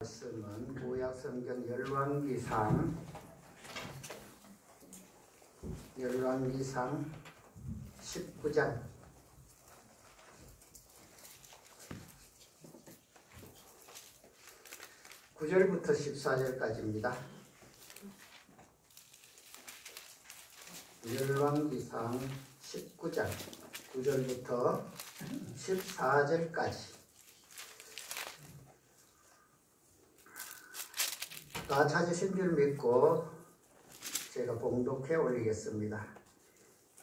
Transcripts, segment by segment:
말씀은 구약성경 열왕기상 19장 9절부터 14절까지입니다. 열왕기상 19장 9절부터 14절까지. 다 찾으신 줄 믿고 제가 봉독해 올리겠습니다.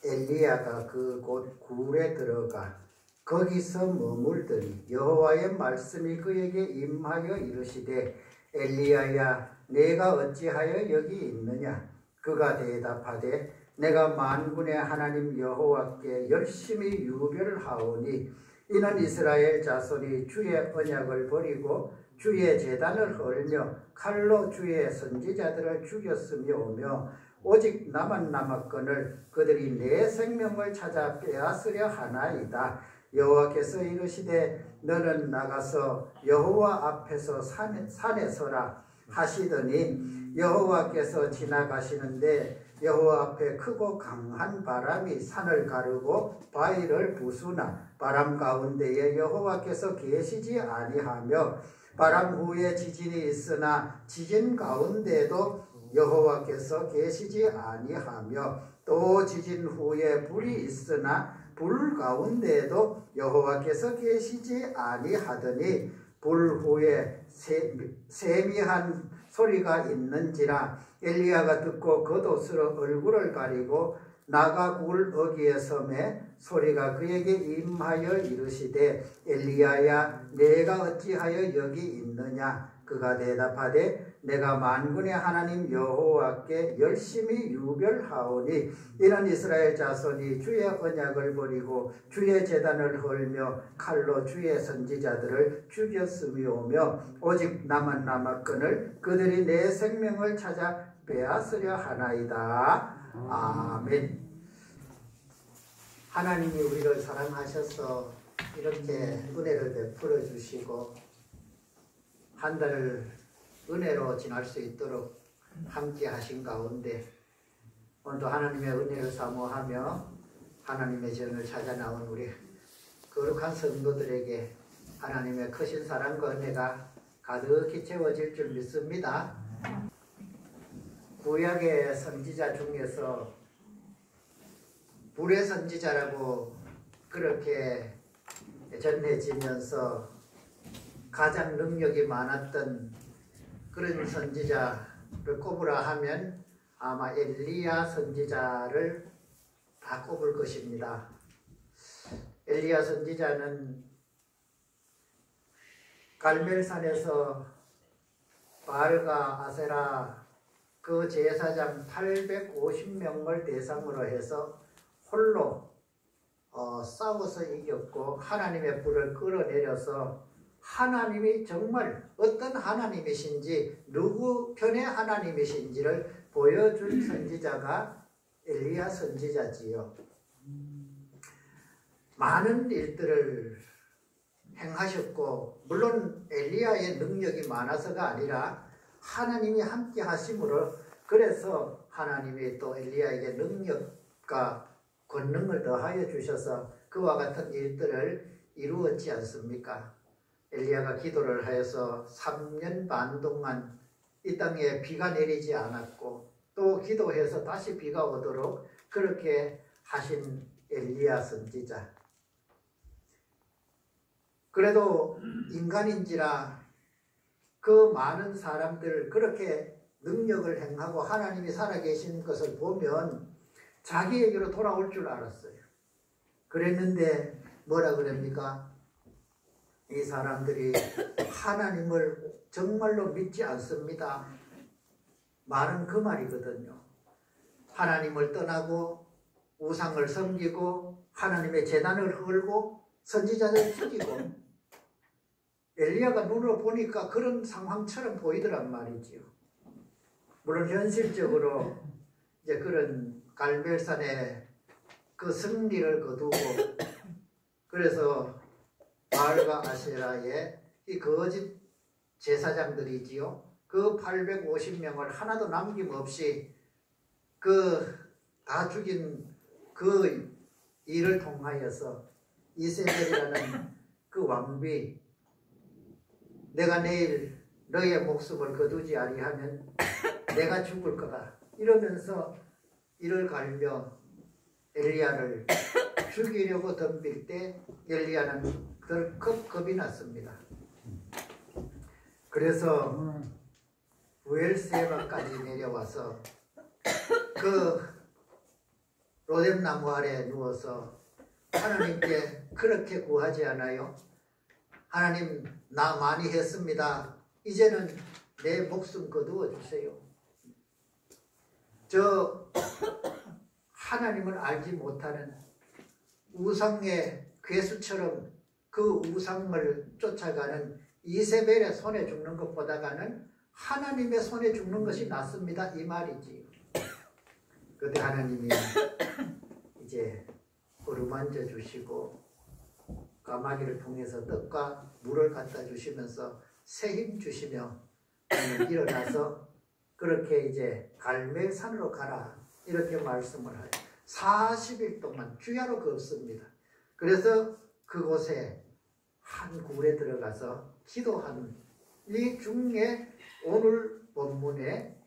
엘리야가 그 곧 굴에 들어가 거기서 머물더니 여호와의 말씀이 그에게 임하여 이르시되 엘리야야 내가 어찌하여 여기 있느냐. 그가 대답하되 내가 만군의 하나님 여호와께 열심히 유별을 하오니 이는 이스라엘 자손이 주의 언약을 버리고 주의 제단을 헐며 칼로 주의 선지자들을 죽였으며 오며 오직 나만 남았거늘 그들이 내 생명을 찾아 빼앗으려 하나이다. 여호와께서 이르시되 너는 나가서 여호와 앞에서 산에 서라 하시더니 여호와께서 지나가시는데 여호와 앞에 크고 강한 바람이 산을 가르고 바위를 부수나 바람 가운데에 여호와께서 계시지 아니하며 바람 후에 지진이 있으나 지진 가운데도 여호와께서 계시지 아니하며 또 지진 후에 불이 있으나 불 가운데에도 여호와께서 계시지 아니하더니 불 후에 세미한 소리가 있는지라 엘리야가 듣고 겉옷으로 얼굴을 가리고 나가 굴 어귀에 섬에 소리가 그에게 임하여 이르시되 엘리야야 내가 어찌하여 여기 있느냐. 그가 대답하되 내가 만군의 하나님 여호와께 열심히 유별하오니 이는 이스라엘 자손이 주의 언약을 버리고 주의 제단을 헐며 칼로 주의 선지자들을 죽였음이오며 오직 나만 남았거늘 그들이 내 생명을 찾아 빼앗으려 하나이다. 아멘. 하나님이 우리를 사랑하셔서 이렇게 은혜를 베풀어 주시고 한 달을 은혜로 지날 수 있도록 함께 하신 가운데 오늘도 하나님의 은혜를 사모하며 하나님의 전을 찾아 나온 우리 거룩한 성도들에게 하나님의 크신 사랑과 은혜가 가득히 채워질 줄 믿습니다. 구약의 선지자 중에서 불의 선지자라고 그렇게 전해지면서 가장 능력이 많았던 그런 선지자를 꼽으라 하면 아마 엘리야 선지자를 다 꼽을 것입니다. 엘리야 선지자는 갈멜산에서 바알과 아세라 그 제사장 850명을 대상으로 해서 홀로 싸워서 이겼고 하나님의 불을 끌어내려서 하나님이 정말 어떤 하나님이신지 누구 편의 하나님이신지를 보여준 선지자가 엘리야 선지자지요. 많은 일들을 행하셨고 물론 엘리야의 능력이 많아서가 아니라 하나님이 함께 하심으로 그래서 하나님이 또 엘리야에게 능력과 권능을 더하여 주셔서 그와 같은 일들을 이루었지 않습니까? 엘리야가 기도를 하여서 3년 반 동안 이 땅에 비가 내리지 않았고 또 기도해서 다시 비가 오도록 그렇게 하신 엘리야 선지자. 그래도 인간인지라 그 많은 사람들 그렇게 능력을 행하고 하나님이 살아계신 것을 보면 자기에게로 돌아올 줄 알았어요. 그랬는데 뭐라 그럽니까? 이 사람들이 하나님을 정말로 믿지 않습니다. 말은 그 말이거든요. 하나님을 떠나고 우상을 섬기고 하나님의 제단을 헐고 선지자를 죽이고 엘리야가 눈으로 보니까 그런 상황처럼 보이더란 말이지요. 물론 현실적으로 이제 그런 갈멜산의 그 승리를 거두고 그래서 바알과 아세라의 이 거짓 제사장들이지요. 그 850명을 하나도 남김없이 다 죽인 그 일을 통하여서 이세벨이라는 그 왕비, 내가 내일 너의 목숨을 거두지 아니하면 내가 죽을 거다 이러면서 이를 갈며 엘리야를 죽이려고 덤빌 때 엘리야는 덜컥 겁이 났습니다. 그래서 부엘세바까지 내려와서 그 로뎀나무 아래 누워서 하나님께 그렇게 구하지 않아요? 하나님, 나 많이 했습니다. 이제는 내 목숨 거두어 주세요. 저 하나님을 알지 못하는 우상의 괴수처럼 그 우상을 쫓아가는 이세벨의 손에 죽는 것보다는 하나님의 손에 죽는 것이 낫습니다. 이 말이지. 그때 하나님이 이제 어루만져 주시고 까마귀를 통해서 떡과 물을 갖다 주시면서 새 힘 주시며 일어나서 그렇게 이제 갈멜산으로 가라 이렇게 말씀을 해요. 40일 동안 주야로 걷습니다. 그래서 그곳에 한 굴에 들어가서 기도하는 이 중에 오늘 본문에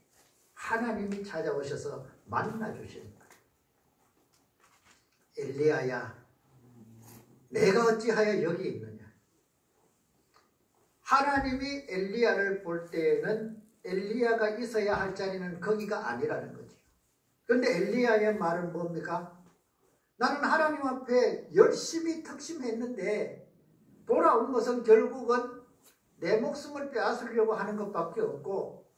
하나님이 찾아오셔서 만나 주시는 거예요. 엘리야야, 내가 어찌하여 여기 있느냐. 하나님이 엘리야를 볼 때에는 엘리야가 있어야 할 자리는 거기가 아니라는 거죠. 그런데 엘리야의 말은 뭡니까? 나는 하나님 앞에 열심히 특심했는데 돌아온 것은 결국은 내 목숨을 빼앗으려고 하는 것밖에 없고,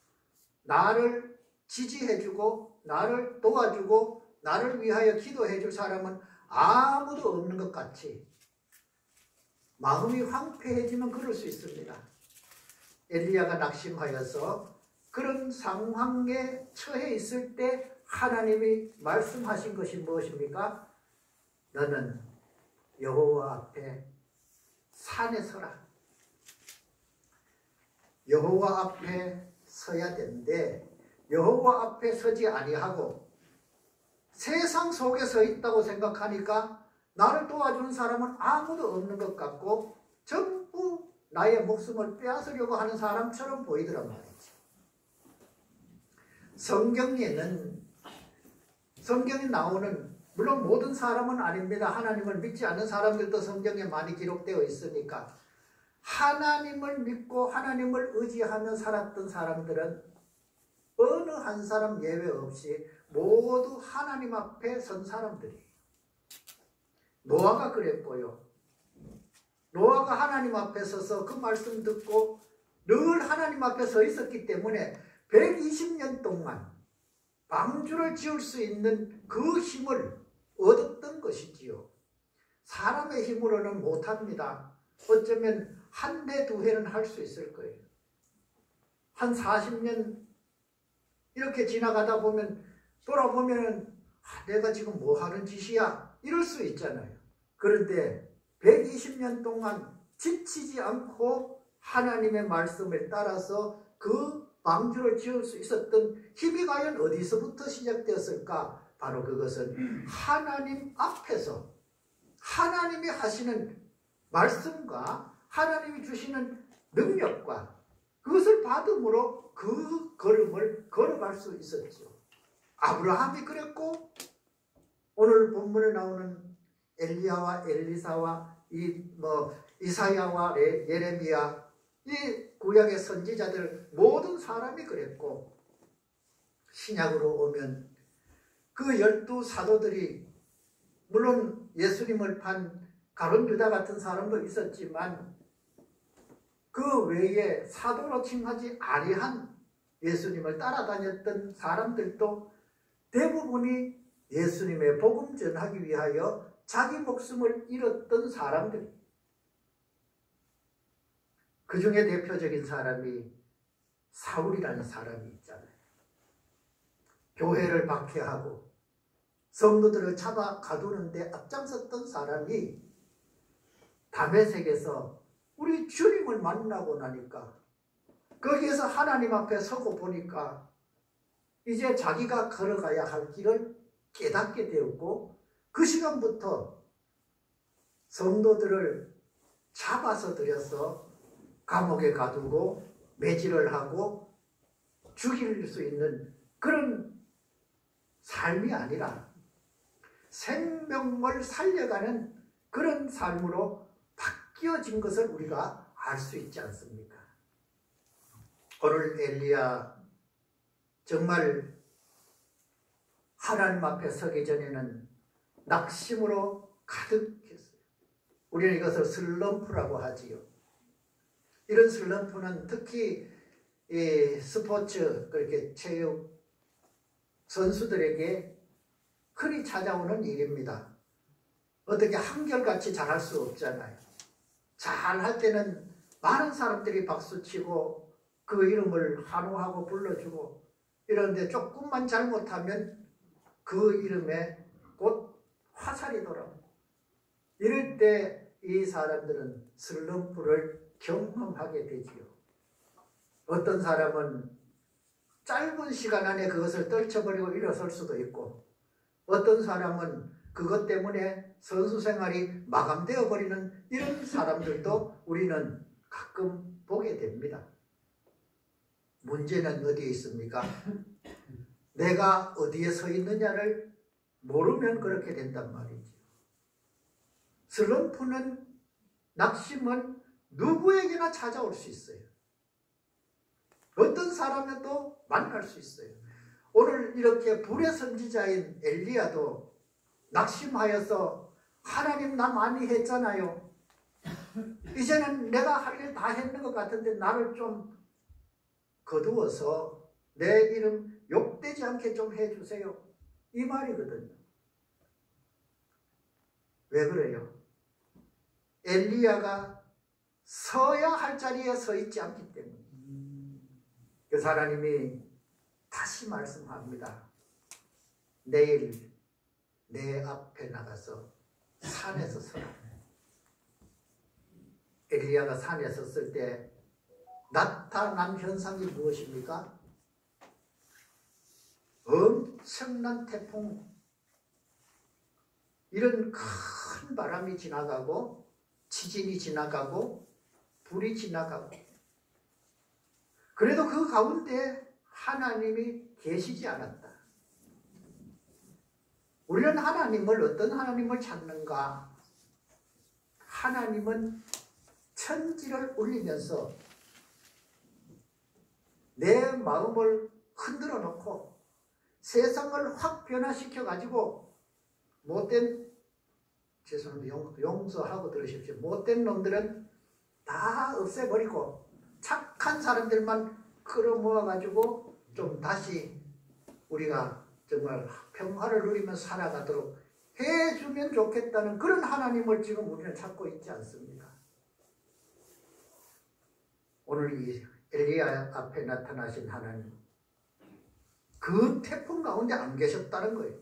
나를 지지해주고 나를 도와주고 나를 위하여 기도해줄 사람은 아무도 없는 것 같이 마음이 황폐해지면 그럴 수 있습니다. 엘리야가 낙심하여서 그런 상황에 처해 있을 때 하나님이 말씀하신 것이 무엇입니까? 너는 여호와 앞에 산에 서라. 여호와 앞에 서야 되는데 여호와 앞에 서지 아니하고 세상 속에 서 있다고 생각하니까 나를 도와주는 사람은 아무도 없는 것 같고 전부 나의 목숨을 빼앗으려고 하는 사람처럼 보이더란 말이지. 성경에 나오는, 물론 모든 사람은 아닙니다. 하나님을 믿지 않는 사람들도 성경에 많이 기록되어 있으니까 하나님을 믿고 하나님을 의지하며 살았던 사람들은 어느 한 사람 예외 없이 모두 하나님 앞에 선 사람들이에요. 노아가 그랬고요. 노아가 하나님 앞에 서서 그 말씀 듣고 늘 하나님 앞에 서 있었기 때문에 120년 동안 방주를 지을 수 있는 그 힘을 얻었던 것이지요. 사람의 힘으로는 못합니다. 어쩌면 한 해, 두 해는 할 수 있을 거예요. 한 40년 이렇게 지나가다 보면 돌아보면 내가 지금 뭐 하는 짓이야? 이럴 수 있잖아요. 그런데 120년 동안 지치지 않고 하나님의 말씀을 따라서 그 방주를 지을 수 있었던 힘이 과연 어디서부터 시작되었을까? 바로 그것은 하나님 앞에서 하나님이 하시는 말씀과 하나님이 주시는 능력과 그것을 받음으로 그 걸음을 걸어갈 수 있었죠. 아브라함이 그랬고 오늘 본문에 나오는 엘리야와 엘리사와 이사야와 예레미야, 이 구약의 선지자들 모든 사람이 그랬고, 신약으로 오면 그 12사도들이 물론 예수님을 판 가룟 유다 같은 사람도 있었지만 그 외에 사도로 칭하지 아니한 예수님을 따라다녔던 사람들도 대부분이 예수님의 복음 전하기 위하여 자기 목숨을 잃었던 사람들. 그 중에 대표적인 사람이 사울이라는 사람이 있잖아요. 교회를 박해하고 성도들을 잡아 가두는데 앞장섰던 사람이 다메섹에서 우리 주님을 만나고 나니까 거기에서 하나님 앞에 서고 보니까 이제 자기가 걸어가야 할 길을 깨닫게 되었고, 그 시간부터 성도들을 잡아서 들여서 감옥에 가두고 매질을 하고 죽일 수 있는 그런 삶이 아니라 생명을 살려가는 그런 삶으로 바뀌어진 것을 우리가 알 수 있지 않습니까? 오늘 엘리야 정말 하나님 앞에 서기 전에는 낙심으로 가득했어요. 우리는 이것을 슬럼프라고 하지요. 이런 슬럼프는 특히 이 스포츠, 그렇게 체육 선수들에게 흔히 찾아오는 일입니다. 어떻게 한결같이 잘할 수 없잖아요. 잘할 때는 많은 사람들이 박수치고 그 이름을 환호하고 불러주고 이러는데 조금만 잘못하면 그 이름에 곧 화살이 돌아옵니다. 이럴 때 이 사람들은 슬럼프를 경험하게 되지요. 어떤 사람은 짧은 시간 안에 그것을 떨쳐버리고 일어설 수도 있고, 어떤 사람은 그것 때문에 선수 생활이 마감되어 버리는 이런 사람들도 우리는 가끔 보게 됩니다. 문제는 어디에 있습니까? 내가 어디에 서 있느냐를 모르면 그렇게 된단 말이죠. 슬럼프는, 낙심은 누구에게나 찾아올 수 있어요. 어떤 사람에도 만날 수 있어요. 오늘 이렇게 불의 선지자인 엘리야도 낙심하여서 하나님 나 많이 했잖아요. 이제는 내가 할 일 다 했는 것 같은데 나를 좀 거두어서 내 이름 욕되지 않게 좀 해주세요. 이 말이거든요. 왜 그래요? 엘리야가 서야 할 자리에 서 있지 않기 때문에. 그래서 하나님이 다시 말씀합니다. 내일 내 앞에 나가서 산에서 서라. 엘리야가 산에 섰을 때 나타난 현상이 무엇입니까? 엄청난 태풍, 이런 큰 바람이 지나가고 지진이 지나가고 불이 지나가고, 그래도 그 가운데 하나님이 계시지 않았다. 우리는 하나님을, 어떤 하나님을 찾는가? 하나님은 천지를 울리면서 내 마음을 흔들어 놓고 세상을 확 변화시켜 가지고 못된, 죄송합니다, 용서하고 들으십시오. 못된 놈들은 다 없애버리고 착한 사람들만 끌어모아 가지고 좀 다시 우리가 정말 평화를 누리면서 살아가도록 해주면 좋겠다는 그런 하나님을 지금 우리는 찾고 있지 않습니까? 오늘 이 엘리야 앞에 나타나신 하나님, 그 태풍 가운데 안 계셨다는 거예요.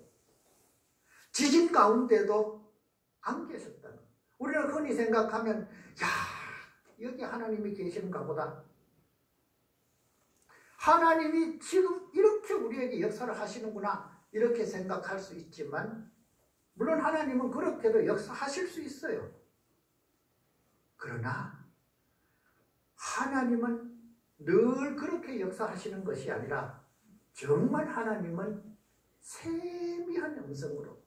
지진 가운데도 안 계셨다는 거예요. 우리는 흔히 생각하면, 야, 여기 하나님이 계시는가 보다. 하나님이 지금 이렇게 우리에게 역사를 하시는구나, 이렇게 생각할 수 있지만, 물론 하나님은 그렇게도 역사하실 수 있어요. 그러나 하나님은 늘 그렇게 역사하시는 것이 아니라 정말 하나님은 세미한 음성으로,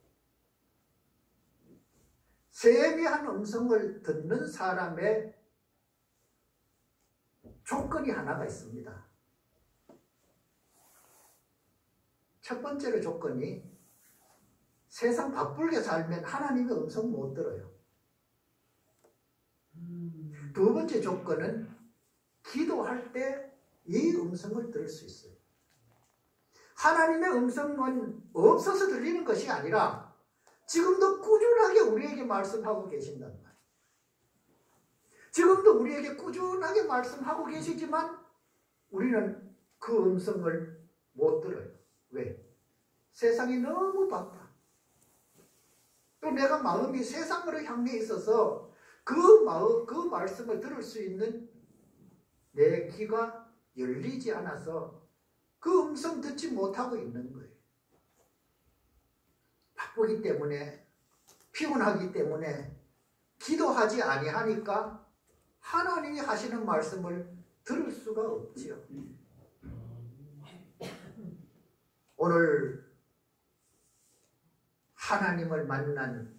세미한 음성을 듣는 사람의 조건이 하나가 있습니다. 첫 번째로 조건이, 세상 바쁘게 살면 하나님의 음성 못 들어요. 두 번째 조건은 기도할 때 이 음성을 들을 수 있어요. 하나님의 음성은 없어서 들리는 것이 아니라 지금도 꾸준하게 우리에게 말씀하고 계신단 말이에요. 지금도 우리에게 꾸준하게 말씀하고 계시지만 우리는 그 음성을 못 들어요. 왜? 세상이 너무 바빠. 또 내가 마음이 세상으로 향해 있어서 그 말씀을 들을 수 있는 내 귀가 열리지 않아서 그 음성 듣지 못하고 있는 거예요. 바쁘기 때문에, 피곤하기 때문에 기도하지 아니하니까 하나님이 하시는 말씀을 들을 수가 없지요. 오늘 하나님을 만난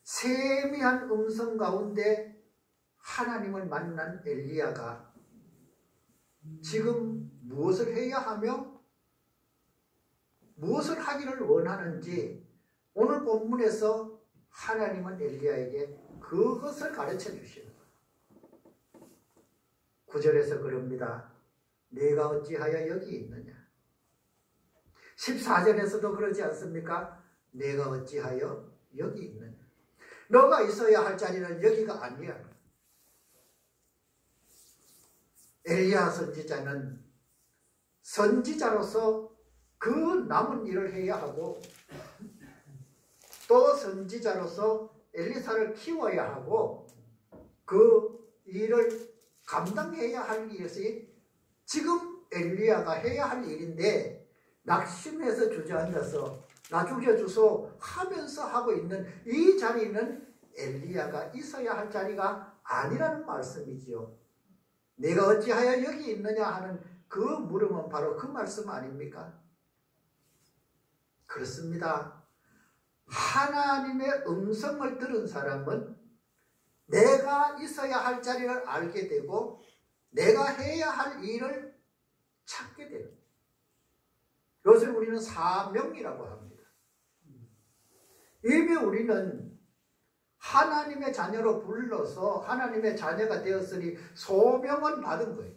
세미한 음성 가운데 하나님을 만난 엘리야가 지금 무엇을 해야 하며 무엇을 하기를 원하는지 오늘 본문에서 하나님은 엘리야에게 그것을 가르쳐 주시는 거예요. 9절에서 그럽니다. 내가 어찌하여 여기 있느냐. 14절에서도 그러지 않습니까? 내가 어찌하여 여기 있느냐. 너가 있어야 할 자리는 여기가 아니야. 엘리야 선지자는 선지자로서 그 남은 일을 해야 하고 또 선지자로서 엘리사를 키워야 하고 그 일을 감당해야 할 일이 지금 엘리야가 해야 할 일인데 낙심해서 주저앉아서 나 죽여주소 하면서 하고 있는 이 자리는 엘리야가 있어야 할 자리가 아니라는 말씀이지요. 내가 어찌하여 여기 있느냐 하는 그 물음은 바로 그 말씀 아닙니까? 그렇습니다. 하나님의 음성을 들은 사람은 내가 있어야 할 자리를 알게 되고 내가 해야 할 일을 찾게 됩니다. 이것을 우리는 사명이라고 합니다. 이미 우리는 하나님의 자녀로 불러서 하나님의 자녀가 되었으니 소명은 받은 거예요.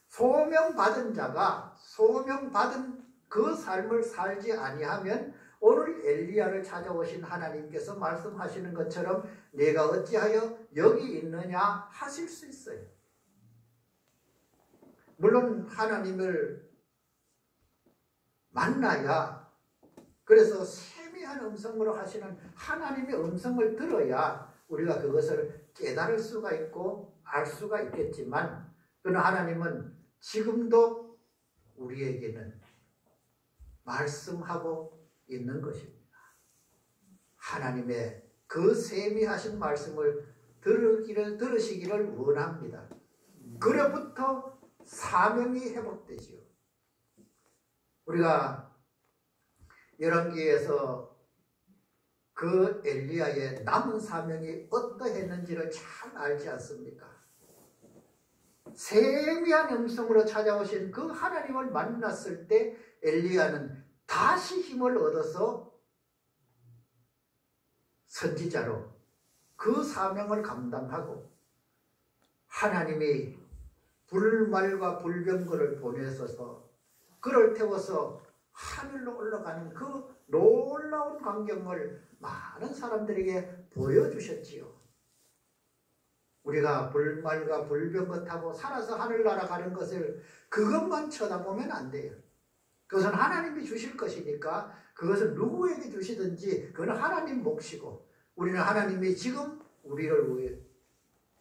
소명받은 자가 소명받은 그 삶을 살지 아니하면 오늘 엘리야를 찾아오신 하나님께서 말씀하시는 것처럼 내가 어찌하여 여기 있느냐 하실 수 있어요. 물론 하나님을 만나야, 그래서 세미한 음성으로 하시는 하나님의 음성을 들어야 우리가 그것을 깨달을 수가 있고 알 수가 있겠지만, 그러나 하나님은 지금도 우리에게는 말씀하고 있는 것입니다. 하나님의 그 세미하신 말씀을 들으시기를 원합니다. 그로부터 사명이 회복되지요. 우리가 열왕기에서 그 엘리야의 남은 사명이 어떠했는지를 잘 알지 않습니까? 세미한 음성으로 찾아오신 그 하나님을 만났을 때 엘리야는 다시 힘을 얻어서 선지자로 그 사명을 감당하고 하나님이 불말과 불병거를 보내셔서 그를 태워서 하늘로 올라가는 그 놀라운 광경을 많은 사람들에게 보여주셨지요. 우리가 불말과 불병거 타고 살아서 하늘나라 가는 것을 그것만 쳐다보면 안 돼요. 그것은 하나님이 주실 것이니까 그것을 누구에게 주시든지 그건 하나님 몫이고, 우리는 하나님이 지금 우리를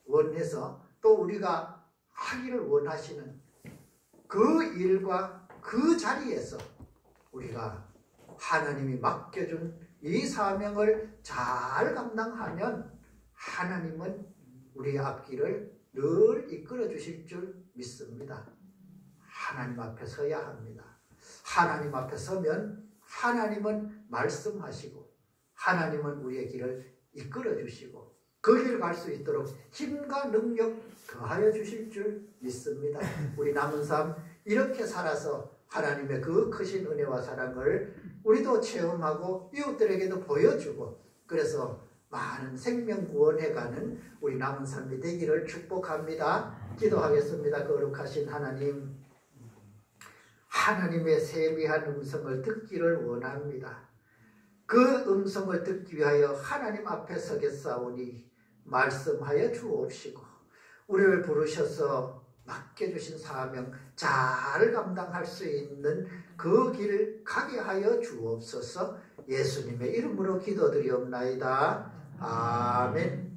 원해서 또 우리가 하기를 원하시는 그 일과 그 자리에서 우리가 하나님이 맡겨준 이 사명을 잘 감당하면 하나님은 우리의 앞길을 늘 이끌어 주실 줄 믿습니다. 하나님 앞에 서야 합니다. 하나님 앞에 서면 하나님은 말씀하시고 하나님은 우리의 길을 이끌어 주시고 그 길 갈 수 있도록 힘과 능력 더하여 주실 줄 믿습니다. 우리 남은 삶 이렇게 살아서 하나님의 그 크신 은혜와 사랑을 우리도 체험하고 이웃들에게도 보여주고, 그래서 많은 생명 구원해가는 우리 남은 삶이 되기를 축복합니다. 기도하겠습니다. 거룩하신 하나님, 하나님의 세미한 음성을 듣기를 원합니다. 그 음성을 듣기 위하여 하나님 앞에 서겠사오니 말씀하여 주옵시고 우리를 부르셔서 맡겨주신 사명 잘 감당할 수 있는 그 길 가게 하여 주옵소서. 예수님의 이름으로 기도드리옵나이다. 아멘.